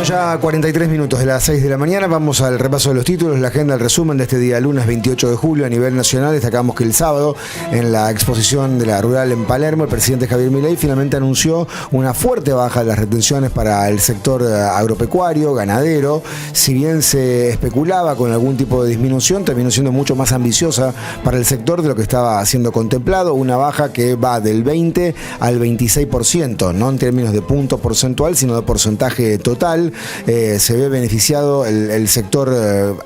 Ya 43 minutos de las 6 de la mañana, vamos al repaso de los títulos, la agenda, el resumen de este día lunes 28 de julio a nivel nacional. Destacamos que el sábado, en la exposición de la Rural en Palermo, el presidente Javier Milei finalmente anunció una fuerte baja de las retenciones para el sector agropecuario, ganadero. Si bien se especulaba con algún tipo de disminución, terminó siendo mucho más ambiciosa para el sector de lo que estaba siendo contemplado, una baja que va del 20 al 26%, no en términos de punto porcentual, sino de porcentaje total. Se ve beneficiado el sector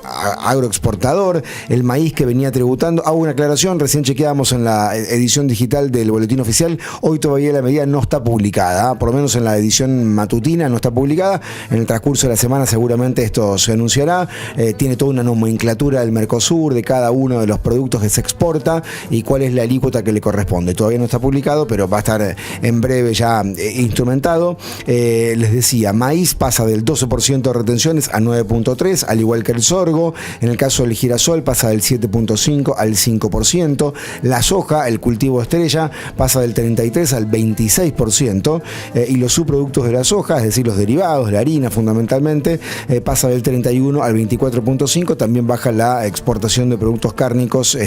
agroexportador, el maíz que venía tributando. Hago una aclaración, recién chequeábamos en la edición digital del Boletín Oficial, hoy todavía la medida no está publicada, por lo menos en la edición matutina no está publicada. En el transcurso de la semana seguramente esto se anunciará. Tiene toda una nomenclatura del Mercosur, de cada uno de los productos que se exporta y cuál es la alícuota que le corresponde. Todavía no está publicado, pero va a estar en breve ya instrumentado. Les decía, maíz pasa del 12% de retenciones a 9.3%, al igual que el sorgo. En el caso del girasol pasa del 7.5% al 5%. La soja, el cultivo estrella, pasa del 33% al 26%. Y los subproductos de la soja, es decir, los derivados, la harina fundamentalmente, pasa del 31% al 24.5%. También baja la exportación de productos cárnicos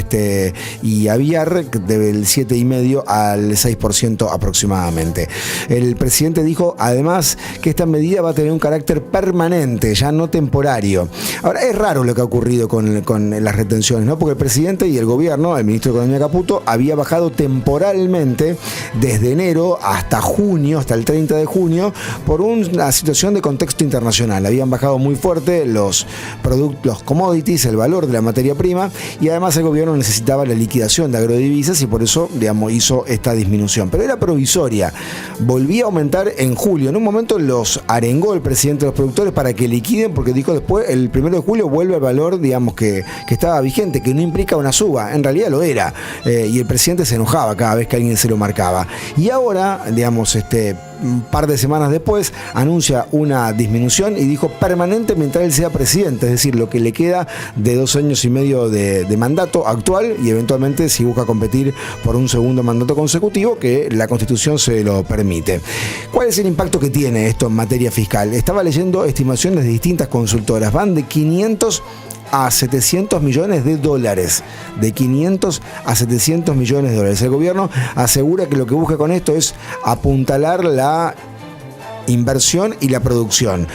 y aviar del 7,5% al 6% aproximadamente. El presidente dijo además que esta medida va a tener un carácter permanente, ya no temporario. Ahora, es raro lo que ha ocurrido con las retenciones, ¿no? Porque el presidente y el gobierno, el ministro de Economía Caputo, había bajado temporalmente desde enero hasta junio, hasta el 30 de junio, por una situación de contexto internacional. Habían bajado muy fuerte los productos, los commodities, el valor de la materia prima, y además el gobierno necesitaba la liquidación de agrodivisas y por eso, digamos, hizo esta disminución. Pero era provisoria. Volvía a aumentar en julio. En un momento los arengó el presidente de los productores para que liquiden, porque dijo después, el 1 de julio vuelve al valor, digamos, que estaba vigente, que no implica una suba. En realidad lo era. Y el presidente se enojaba cada vez que alguien se lo marcaba. Y ahora, digamos, un par de semanas después, anuncia una disminución y dijo permanente mientras él sea presidente, es decir, lo que le queda de 2 años y medio de mandato actual y eventualmente si busca competir por un segundo mandato consecutivo, que la Constitución se lo permite. ¿Cuál es el impacto que tiene esto en materia fiscal? Estaba leyendo estimaciones de distintas consultoras, van de 500 a 700 millones de dólares. De 500 a 700 millones de dólares. El gobierno asegura que lo que busca con esto es apuntalar la inversión y la producción.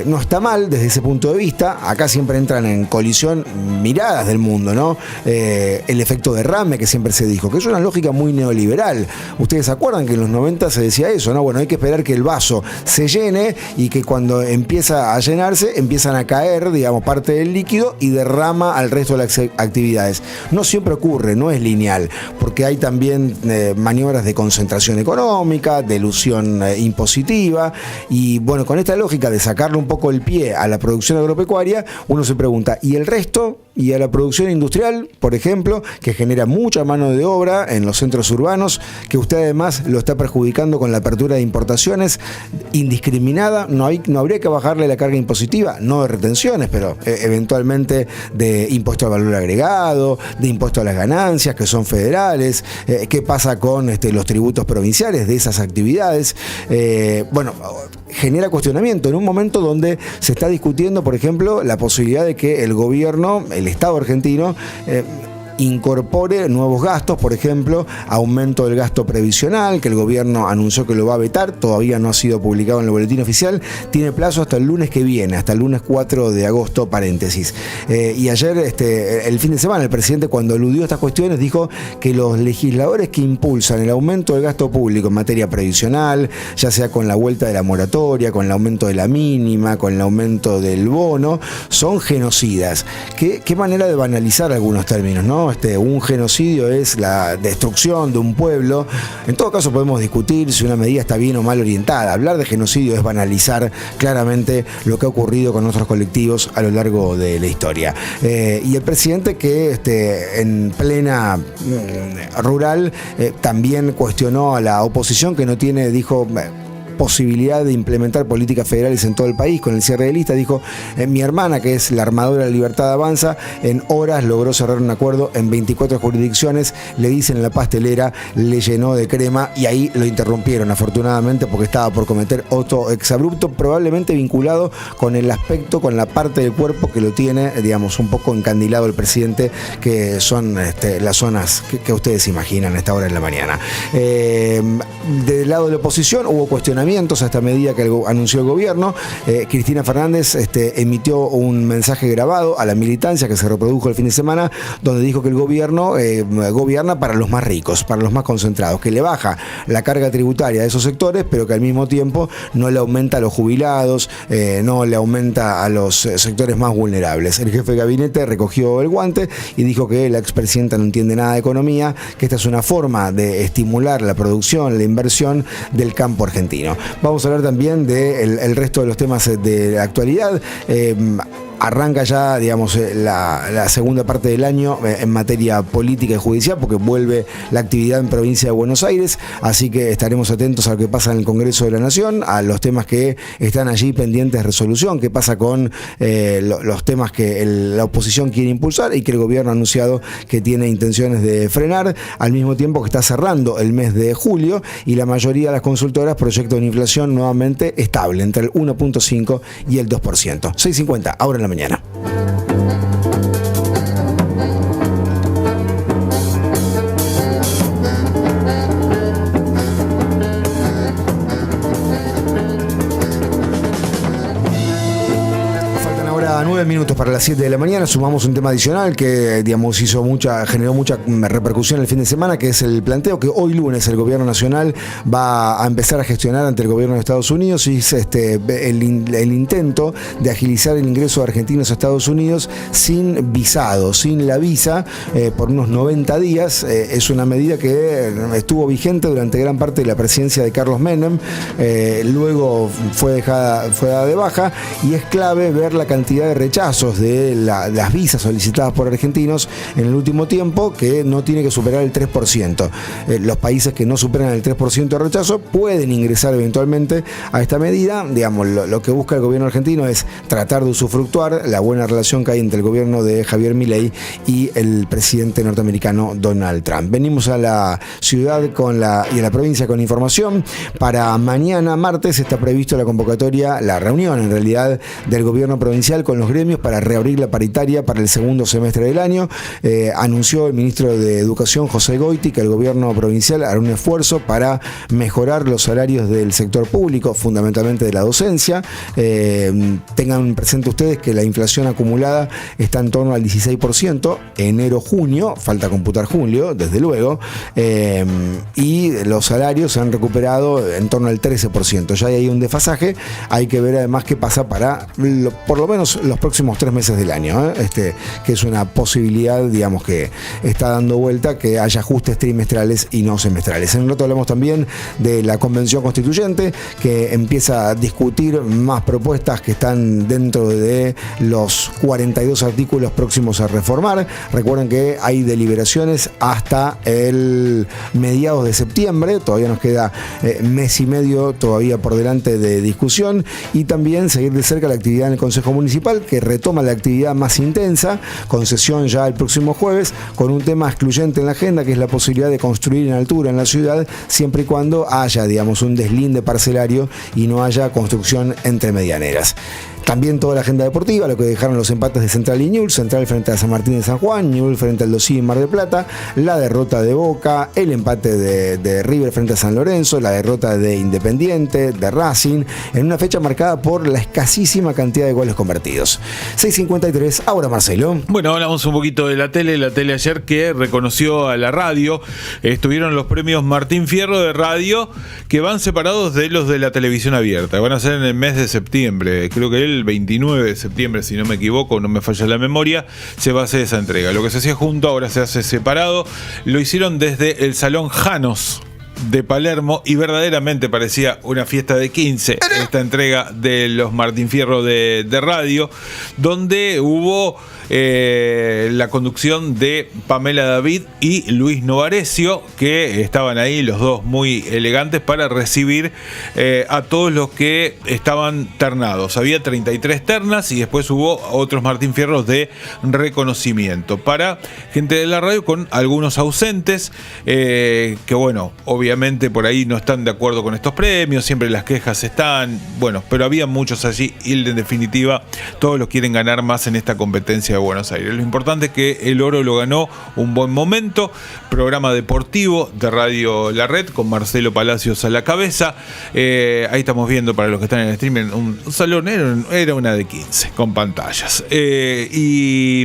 No está mal desde ese punto de vista. Acá siempre entran en colisión miradas del mundo, ¿no? El efecto derrame que siempre se dijo, que es una lógica muy neoliberal. Ustedes se acuerdan que en los 90 se decía eso, ¿no? Bueno, hay que esperar que el vaso se llene y que cuando empieza a llenarse empiezan a caer, digamos, parte del líquido y derrama al resto de las actividades. No siempre ocurre, no es lineal, porque hay también maniobras de concentración económica, de ilusión impositiva. Y bueno, con esta lógica de sacarle un poco el pie a la producción agropecuaria, uno se pregunta, ¿y el resto? ¿Y a la producción industrial, por ejemplo, que genera mucha mano de obra en los centros urbanos, que usted además lo está perjudicando con la apertura de importaciones indiscriminada? No habría que bajarle la carga impositiva, no de retenciones, pero eventualmente de impuesto al valor agregado, de impuesto a las ganancias, que son federales. ¿Qué pasa con los tributos provinciales de esas actividades? Bueno, genera cuestionamiento en un momento donde se está discutiendo, por ejemplo, la posibilidad de que el gobierno, el Estado argentino, incorpore nuevos gastos, por ejemplo, aumento del gasto previsional, que el gobierno anunció que lo va a vetar, todavía no ha sido publicado en el boletín oficial, tiene plazo hasta el lunes que viene, hasta el lunes 4 de agosto, paréntesis. Y ayer, el fin de semana, el presidente, cuando eludió estas cuestiones, dijo que los legisladores que impulsan el aumento del gasto público en materia previsional, ya sea con la vuelta de la moratoria, con el aumento de la mínima, con el aumento del bono, son genocidas. ¿Qué manera de banalizar algunos términos, ¿no? Un genocidio es la destrucción de un pueblo. En todo caso podemos discutir si una medida está bien o mal orientada. Hablar de genocidio es banalizar claramente lo que ha ocurrido con otros colectivos a lo largo de la historia. Y el presidente que en plena rural también cuestionó a la oposición que no tiene, dijo, posibilidad de implementar políticas federales en todo el país con el cierre de lista. Dijo, mi hermana, que es la armadora de Libertad Avanza, en horas logró cerrar un acuerdo en 24 jurisdicciones, le dicen en la pastelera, le llenó de crema y ahí lo interrumpieron afortunadamente porque estaba por cometer otro exabrupto, probablemente vinculado con el aspecto, con la parte del cuerpo que lo tiene, digamos, un poco encandilado el presidente, que son las zonas que ustedes imaginan a esta hora de la mañana. Del lado de la oposición hubo cuestionamientos a esta medida que anunció el gobierno. Cristina Fernández emitió un mensaje grabado a la militancia que se reprodujo el fin de semana, donde dijo que el gobierno gobierna para los más ricos, para los más concentrados, que le baja la carga tributaria de esos sectores, pero que al mismo tiempo no le aumenta a los jubilados, no le aumenta a los sectores más vulnerables. El jefe de gabinete recogió el guante y dijo que la expresidenta no entiende nada de economía, que esta es una forma de estimular la producción, la inversión del campo argentino. Vamos a hablar también del resto de los temas de la actualidad. Arranca ya, digamos, la segunda parte del año en materia política y judicial, porque vuelve la actividad en provincia de Buenos Aires, así que estaremos atentos a lo que pasa en el Congreso de la Nación, a los temas que están allí pendientes de resolución, qué pasa con los temas que la oposición quiere impulsar y que el gobierno ha anunciado que tiene intenciones de frenar, al mismo tiempo que está cerrando el mes de julio y la mayoría de las consultoras proyectan una inflación nuevamente estable, entre el 1.5 y el 2%. 6.50, ahora en la mañana. Faltan ahora 9 minutos para las 7 de la mañana. Sumamos un tema adicional que, digamos, generó mucha repercusión el fin de semana, que es el planteo que hoy lunes el gobierno nacional va a empezar a gestionar ante el gobierno de Estados Unidos, y es el intento de agilizar el ingreso de argentinos a Estados Unidos sin visado, sin la visa, por unos 90 días. Es una medida que estuvo vigente durante gran parte de la presidencia de Carlos Menem, luego fue dada de baja, y es clave ver la cantidad de rechazos de las visas solicitadas por argentinos en el último tiempo, que no tiene que superar el 3%. Los países que no superan el 3% de rechazo pueden ingresar eventualmente a esta medida. Digamos, lo que busca el gobierno argentino es tratar de usufructuar la buena relación que hay entre el gobierno de Javier Milei y el presidente norteamericano Donald Trump. Venimos a la ciudad y a la provincia con información. Para mañana, martes, está previsto la reunión en realidad del gobierno provincial con los gremios para reabrir la paritaria para el segundo semestre del año. Anunció el ministro de Educación, José Goiti, que el gobierno provincial hará un esfuerzo para mejorar los salarios del sector público, fundamentalmente de la docencia. Tengan presente ustedes que la inflación acumulada está en torno al 16%, enero-junio, falta computar julio, desde luego, y los salarios se han recuperado en torno al 13%. Ya hay un desfasaje, hay que ver además qué pasa para por lo menos los próximos 3 meses del año, que es una posibilidad, digamos, que está dando vuelta, que haya ajustes trimestrales y no semestrales. En un rato hablamos también de la Convención Constituyente, que empieza a discutir más propuestas que están dentro de los 42 artículos próximos a reformar. Recuerden que hay deliberaciones hasta el mediados de septiembre, todavía nos queda mes y medio todavía por delante de discusión, y también seguir de cerca la actividad en el Consejo Municipal, que retoma la actividad más intensa, con sesión ya el próximo jueves, con un tema excluyente en la agenda, que es la posibilidad de construir en altura en la ciudad, siempre y cuando haya, digamos, un deslinde parcelario y no haya construcción entre medianeras. También toda la agenda deportiva, lo que dejaron los empates de Central y Newell's, Central frente a San Martín de San Juan, Newell's frente al Dosí en Mar del Plata, la derrota de Boca, el empate de River frente a San Lorenzo, la derrota de Independiente, de Racing, en una fecha marcada por la escasísima cantidad de goles convertidos. 6.53, ahora Marcelo. Bueno, hablamos un poquito de la tele ayer que reconoció a la radio. Estuvieron los premios Martín Fierro de radio, que van separados de los de la televisión abierta. Van a ser en el mes de septiembre, creo que el 29 de septiembre, si no me equivoco, no me falla la memoria, se va a hacer esa entrega. Lo que se hacía junto ahora se hace separado. Lo hicieron desde el Salón Janos de Palermo y verdaderamente parecía una fiesta de 15 esta entrega de los Martín Fierro de radio, donde hubo la conducción de Pamela David y Luis Novarecio, que estaban ahí los dos muy elegantes para recibir a todos los que estaban ternados. Había 33 ternas y después hubo otros Martín Fierros de reconocimiento para gente de la radio, con algunos ausentes que bueno, obviamente por ahí no están de acuerdo con estos premios, siempre las quejas están, bueno, pero había muchos allí y en definitiva todos los quieren ganar más en esta competencia de Buenos Aires. Lo importante es que el oro lo ganó Un Buen Momento, programa deportivo de Radio La Red con Marcelo Palacios a la cabeza. Ahí estamos viendo, para los que están en el streaming, un salón, era una de 15 con pantallas. Y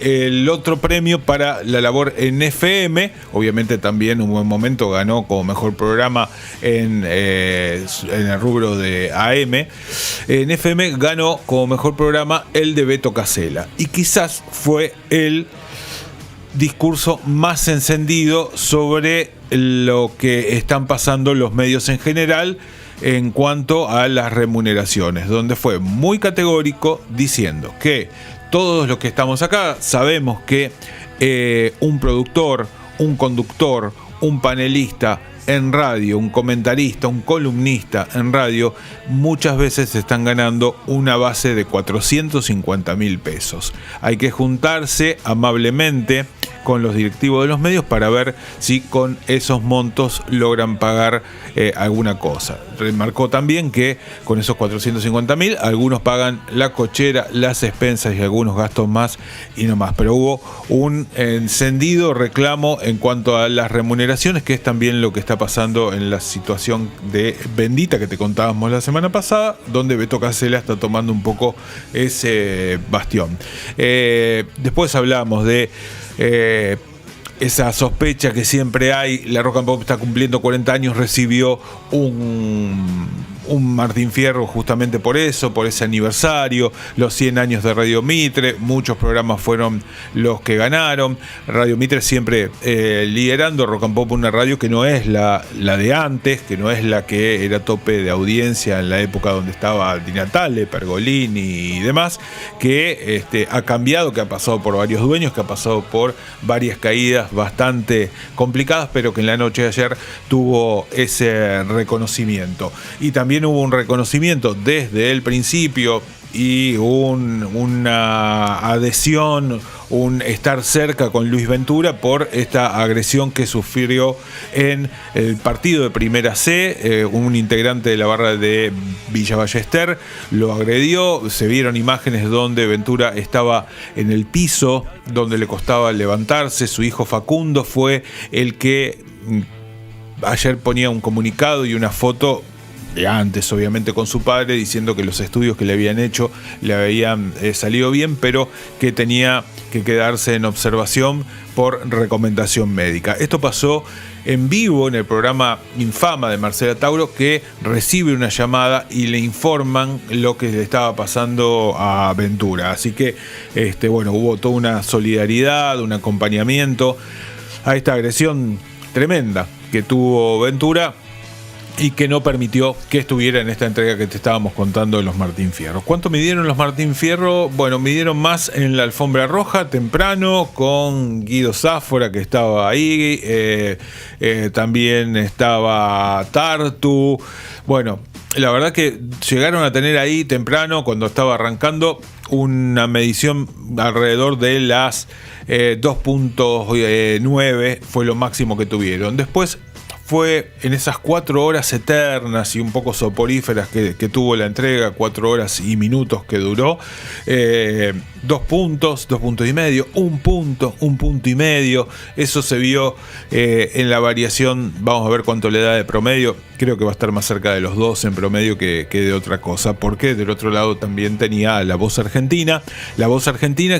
el otro premio para la labor en FM, obviamente también Un Buen Momento ganó como mejor programa en el rubro de AM. En FM ganó como mejor programa el de Beto Casella, y quizás fue el discurso más encendido sobre lo que están pasando los medios en general en cuanto a las remuneraciones, donde fue muy categórico diciendo que todos los que estamos acá sabemos que un productor, un conductor, un panelista en radio, un comentarista, un columnista en radio, muchas veces están ganando una base de 450.000 pesos. Hay que juntarse amablemente con los directivos de los medios para ver si con esos montos logran pagar alguna cosa. Remarcó también que con esos 450.000 algunos pagan la cochera, las expensas y algunos gastos más y no más. Pero hubo un encendido reclamo en cuanto a las remuneraciones, que es también lo que está pasando en la situación de Bendita que te contábamos la semana pasada, donde Beto Casella está tomando un poco ese bastión. Después hablamos de esa sospecha que siempre hay. La Rock and Pop está cumpliendo 40 años, recibió un Martín Fierro justamente por eso, por ese aniversario, los 100 años de Radio Mitre, muchos programas fueron los que ganaron. Radio Mitre siempre liderando, Rock and Pop una radio que no es la de antes, que no es la que era tope de audiencia en la época donde estaba Di Natale, Pergolini y demás, que ha cambiado, que ha pasado por varios dueños, que ha pasado por varias caídas bastante complicadas, pero que en la noche de ayer tuvo ese reconocimiento. Y también hubo un reconocimiento desde el principio y una adhesión, un estar cerca con Luis Ventura por esta agresión que sufrió en el partido de Primera C. Un integrante de la barra de Villa Ballester lo agredió. Se vieron imágenes donde Ventura estaba en el piso, donde le costaba levantarse. Su hijo Facundo fue el que ayer ponía un comunicado y una foto de antes, obviamente, con su padre, diciendo que los estudios que le habían hecho le habían salido bien, pero que tenía que quedarse en observación por recomendación médica. Esto pasó en vivo en el programa Infama de Marcela Tauro, que recibe una llamada y le informan lo que le estaba pasando a Ventura. Así que hubo toda una solidaridad, un acompañamiento a esta agresión tremenda que tuvo Ventura y que no permitió que estuviera en esta entrega que te estábamos contando de los Martín Fierro. ¿Cuánto midieron los Martín Fierro? Bueno, midieron más en la alfombra roja, temprano, con Guido Sáfora, que estaba ahí, también estaba Tartu. Bueno, la verdad que llegaron a tener ahí temprano, cuando estaba arrancando, una medición alrededor de las 2.9, fue lo máximo que tuvieron. Después fue en esas 4 horas eternas y un poco soporíferas que tuvo la entrega, 4 horas y minutos que duró, 2 puntos, 2 puntos y medio, 1 punto, 1 punto y medio. Eso se vio en la variación. Vamos a ver cuánto le da de promedio. Creo que va a estar más cerca de los 2 en promedio que de otra cosa, porque del otro lado también tenía La Voz Argentina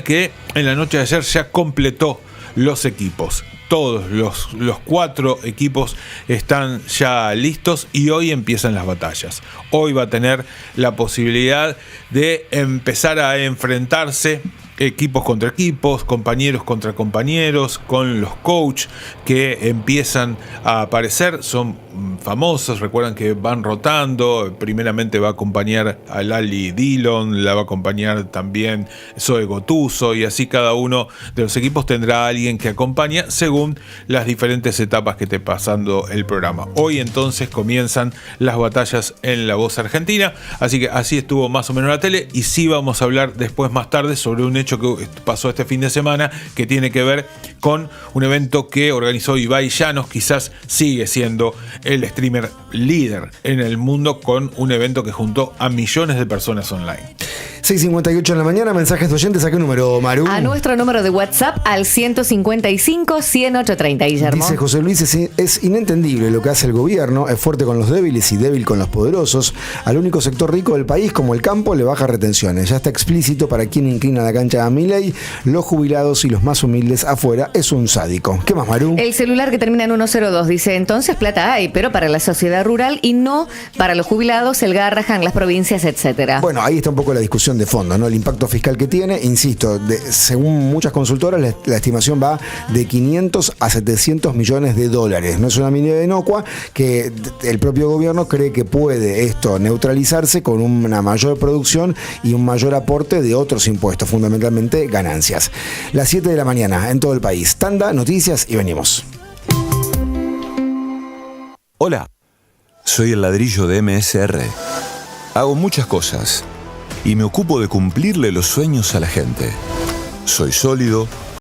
que en la noche de ayer ya completó los equipos. Todos los 4 equipos están ya listos y hoy empiezan las batallas. Hoy va a tener la posibilidad de empezar a enfrentarse equipos contra equipos, compañeros contra compañeros, con los coach que empiezan a aparecer, son famosos, recuerdan que van rotando, primeramente va a acompañar a Lali Dillon, la va a acompañar también Zoe Gotuso, y así cada uno de los equipos tendrá a alguien que acompaña según las diferentes etapas que esté pasando el programa. Hoy entonces comienzan las batallas en La Voz Argentina, así que así estuvo más o menos la tele, y sí vamos a hablar después más tarde sobre un hecho que pasó este fin de semana que tiene que ver con un evento que organizó Ibai Llanos, quizás sigue siendo el streamer líder en el mundo, con un evento que juntó a millones de personas online. 6:58 en la mañana, mensajes de oyentes. ¿A qué número, Maru? A nuestro número de WhatsApp al 155-100-830, Guillermo. Dice José Luis, es inentendible lo que hace el gobierno, es fuerte con los débiles y débil con los poderosos. Al único sector rico del país, como el campo, le baja retenciones. Ya está explícito para quien inclina la cancha a Milei. Los jubilados y los más humildes afuera es un sádico. ¿Qué más, Maru? El celular que termina en 102 dice, entonces plata hay, pero para la sociedad rural y no para los jubilados, el Garrahan, las provincias, etcétera. Bueno, ahí está un poco la discusión de fondo, ¿no? El impacto fiscal que tiene, insisto, según muchas consultoras, la estimación va de 500 a 700 millones de dólares. No es una medida inocua, que el propio gobierno cree que puede esto neutralizarse con una mayor producción y un mayor aporte de otros impuestos, fundamentalmente ganancias. Las 7 de la mañana en todo el país. Tanda, noticias y venimos. Hola, soy el ladrillo de MSR. Hago muchas cosas y me ocupo de cumplirle los sueños a la gente. Soy sólido,